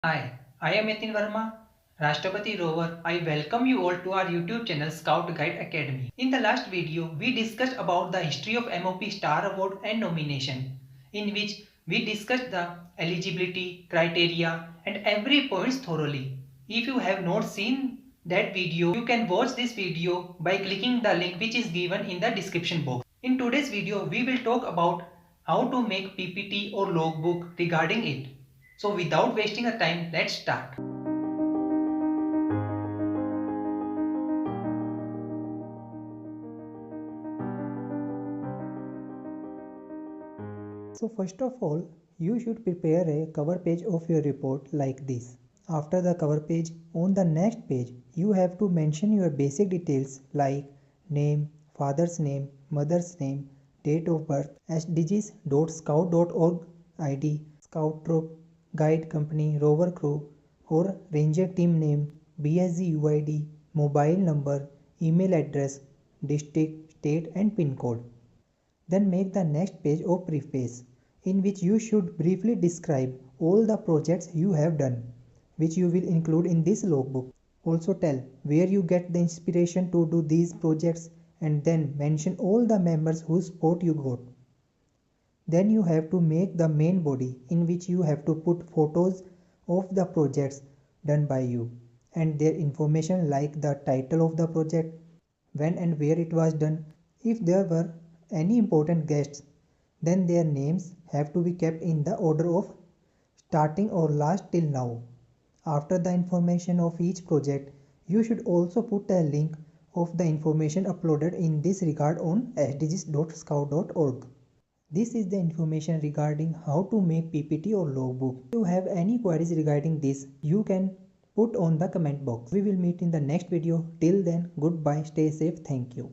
Hi, I am Nitin Verma, Rashtrapati Rover. I welcome you all to our YouTube channel Scout Guide Academy. In the last video, we discussed about the history of MOP Star Award and nomination, in which we discussed the eligibility, criteria and every points thoroughly. If you have not seen that video, you can watch this video by clicking the link which is given in the description box. In today's video, we will talk about how to make PPT or logbook regarding it. So without wasting a time, let's start. So first of all, you should prepare a cover page of your report like this. After the cover page, on the next page, you have to mention your basic details like name, father's name, mother's name, date of birth, sdgs.scout.org ID, scout troop, guide company, rover crew or ranger team name, BSG UID, mobile number, email address, district, state and pin code. Then make the next page of preface, in which you should briefly describe all the projects you have done, which you will include in this logbook. Also tell where you get the inspiration to do these projects and then mention all the members whose support you got. Then you have to make the main body, in which you have to put photos of the projects done by you and their information like the title of the project, when and where it was done. If there were any important guests, then their names have to be kept in the order of starting or last till now. After the information of each project, you should also put a link of the information uploaded in this regard on sdgs.scout.org. This is the information regarding how to make PPT or logbook. If you have any queries regarding this, you can put on the comment box. We will meet in the next video. Till then, goodbye, stay safe, thank you.